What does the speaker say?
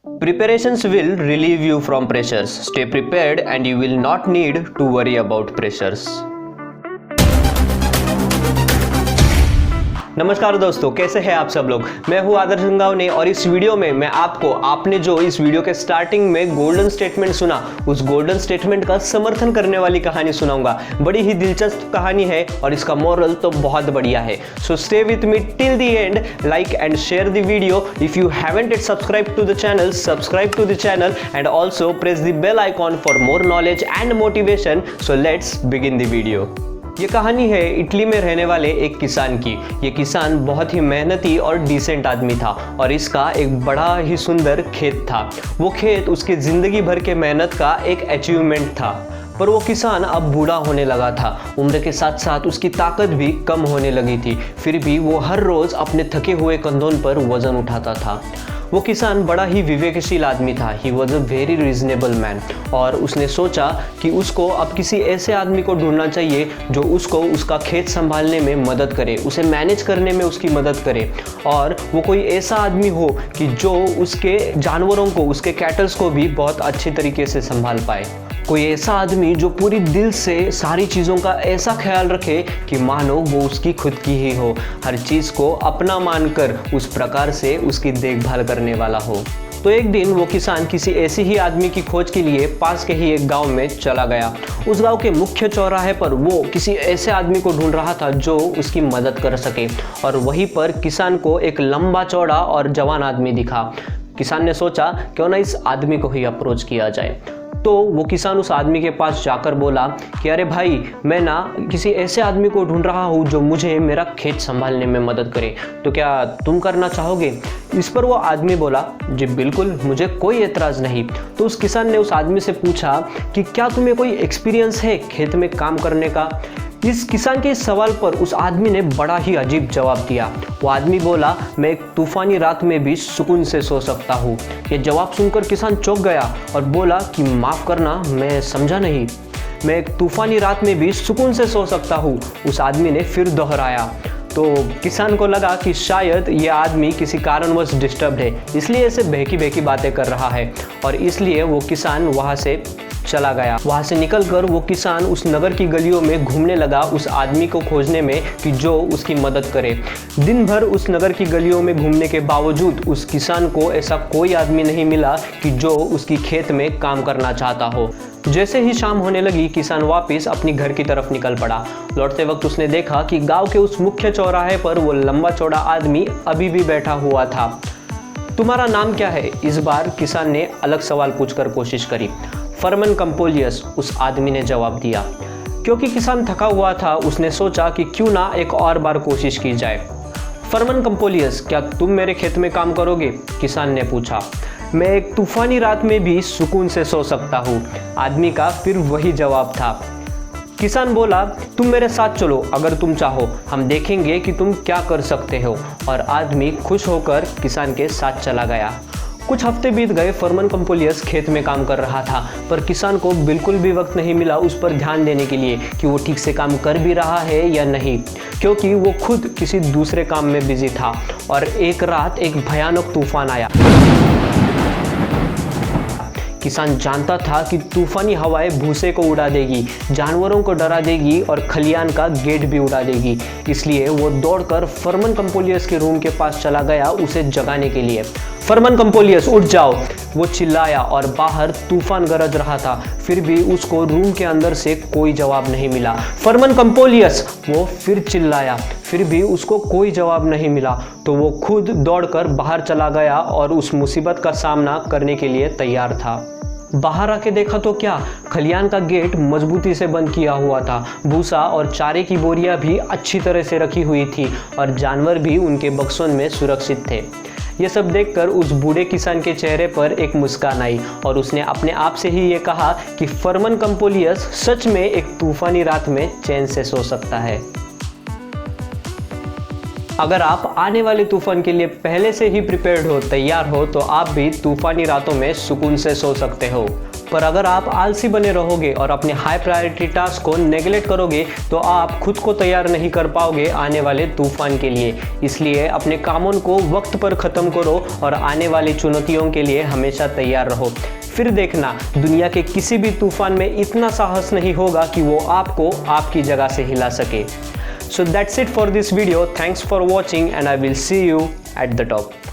Preparations will relieve you from pressures. Stay prepared and you will not need to worry about pressures. नमस्कार दोस्तों, कैसे हैं आप सब लोग। मैं हूं आदर्श गंगावने और इस वीडियो में मैं आपको आपने जो इस वीडियो के स्टार्टिंग में गोल्डन स्टेटमेंट सुना, उस गोल्डन स्टेटमेंट का समर्थन करने वाली कहानी सुनाऊंगा। बड़ी ही दिलचस्प कहानी है और इसका मोरल तो बहुत बढ़िया है। So stay with me till the end, like and share the video. If you haven't yet subscribed to the channel, subscribe to the channel and also press the bell icon for more knowledge and motivation. So let's begin the video. ये कहानी है Italy में रहने वाले एक किसान की। ये किसान बहुत ही मेहनती और डिसेंट आदमी था और इसका एक बड़ा ही सुंदर खेत था। वो खेत उसके जिंदगी भर के मेहनत का एक अचीवमेंट था। पर वो किसान अब बूढ़ा होने लगा था। उम्र के साथ साथ उसकी ताकत भी कम होने लगी थी। फिर भी वो हर रोज अपने थके हुए कंधों पर वजन उठाता था। वो किसान बड़ा ही विवेकशील आदमी था। He was a very reasonable man. और उसने सोचा कि उसको अब किसी ऐसे आदमी को ढूंढना चाहिए जो उसको उसका खेत संभालने में मदद करे, उसे मैनेज करने में उसकी मदद करे। और वो कोई ऐसा आदमी हो कि जो उसके जानवरों को, उसके कैटल्स को भी बहुत अच्छे तरीके से संभाल पाए। कोई ऐसा आदमी जो पूरी दिल से सारी चीज़ों का ऐसा ख्याल रखे कि मानो वो उसकी खुद की ही हो, हर चीज़ को अपना मानकर उस प्रकार से उसकी देखभाल करने वाला हो। तो एक दिन वो किसान किसी ऐसी ही आदमी की खोज के लिए पास के ही एक गांव में चला गया। उस गांव के मुख्य चौराहे पर वो किसी ऐसे आदमी को ढूंढ रहा था जो उसकी मदद कर सके। और वहीं पर किसान को एक लंबा चौड़ा और जवान आदमी दिखा। किसान ने सोचा क्यों ना इस आदमी को ही अप्रोच किया जाए। तो वो किसान उस आदमी के पास जाकर बोला कि अरे भाई, मैं ना किसी ऐसे आदमी को ढूंढ रहा हूँ जो मुझे मेरा खेत संभालने में मदद करे, तो क्या तुम करना चाहोगे। इस पर वो आदमी बोला जी बिल्कुल, मुझे कोई एतराज़ नहीं। तो उस किसान ने उस आदमी से पूछा कि क्या तुम्हें कोई एक्सपीरियंस है खेत में काम करने का। इस किसान के इस सवाल पर उस आदमी ने बड़ा ही अजीब जवाब दिया। वो आदमी बोला मैं एक तूफानी रात में भी सुकून से सो सकता हूँ। ये जवाब सुनकर किसान चौंक गया और बोला कि माफ़ करना, मैं समझा नहीं। मैं एक तूफानी रात में भी सुकून से सो सकता हूँ, उस आदमी ने फिर दोहराया। तो किसान को लगा कि शायद ये आदमी किसी कारणवश डिस्टर्ब है, इसलिए ऐसे बहकी बहकी बातें कर रहा है। और इसलिए वो किसान वहाँ से चला गया। वहाँ से निकलकर वो किसान उस नगर की गलियों में घूमने लगा उस आदमी को खोजने में कि जो उसकी मदद करे। दिन भर उस नगर की गलियों में घूमने के बावजूद उस किसान को ऐसा कोई आदमी नहीं मिला कि जो उसकी खेत में काम करना चाहता हो। जैसे ही शाम होने लगी, किसान वापस अपनी घर की तरफ निकल पड़ा। लौटते वक्त उसने देखा कि गाँव के उस मुख्य चौराहे पर वो लंबा चौड़ा आदमी अभी भी बैठा हुआ था। तुम्हारा नाम क्या है? इस बार किसान ने अलग सवाल पूछकर कोशिश करी। फर्मन कंपोलियस, उस आदमी ने जवाब दिया। क्योंकि किसान थका हुआ था, उसने सोचा कि क्यों ना एक और बार कोशिश की जाए। फर्मन कंपोलियस, क्या तुम मेरे खेत में काम करोगे? किसान ने पूछा। मैं एक तूफानी रात में भी सुकून से सो सकता हूँ, आदमी का फिर वही जवाब था। किसान बोला तुम मेरे साथ चलो, अगर तुम चाहो, हम देखेंगे कि तुम क्या कर सकते हो। और आदमी खुश होकर किसान के साथ चला गया। कुछ हफ्ते बीत गए। फर्मन कंपोलियस खेत में काम कर रहा था, पर किसान को बिल्कुल भी वक्त नहीं मिला उस पर ध्यान देने के लिए कि वो ठीक से काम कर भी रहा है या नहीं, क्योंकि वो खुद किसी दूसरे काम में बिजी था। और एक रात एक भयानक तूफान आया। किसान जानता था कि तूफानी हवाएं भूसे को उड़ा देगी, जानवरों को डरा देगी और खलियान का गेट भी उड़ा देगी। इसलिए वो दौड़कर फर्मन कंपोलियस के रूम के पास चला गया उसे जगाने के लिए। फर्मन कंपोलियस उठ जाओ, वो चिल्लाया और बाहर तूफान गरज रहा था। फिर भी उसको रूम के अंदर से कोई जवाब नहीं मिला। फर्मन कंपोलियस, वो फिर चिल्लाया, फिर भी उसको कोई जवाब नहीं मिला। तो वो खुद दौड़कर बाहर चला गया और उस मुसीबत का सामना करने के लिए तैयार था। बाहर आके देखा तो क्या, खलियान का गेट मजबूती से बंद किया हुआ था। भूसा और चारे की बोरियां भी अच्छी तरह से रखी हुई थी और जानवर भी उनके बक्सों में सुरक्षित थे। ये सब देखकर उस बूढ़े किसान के चेहरे पर एक मुस्कान आई और उसने अपने आप से ही ये कहा कि फर्मन कंपोलियस सच में एक तूफानी रात में चैन से सो सकता है। अगर आप आने वाले तूफान के लिए पहले से ही प्रिपेयर्ड हो, तैयार हो, तो आप भी तूफानी रातों में सुकून से सो सकते हो। पर अगर आप आलसी बने रहोगे और अपने हाई प्रायोरिटी टास्क को नेगलेक्ट करोगे तो आप खुद को तैयार नहीं कर पाओगे आने वाले तूफान के लिए। इसलिए अपने कामों को वक्त पर ख़त्म करो और आने वाली चुनौतियों के लिए हमेशा तैयार रहो। फिर देखना, दुनिया के किसी भी तूफान में इतना साहस नहीं होगा कि वो आपको आपकी जगह से हिला सके। So that's it for this video. Thanks for watching and I will see you at the top.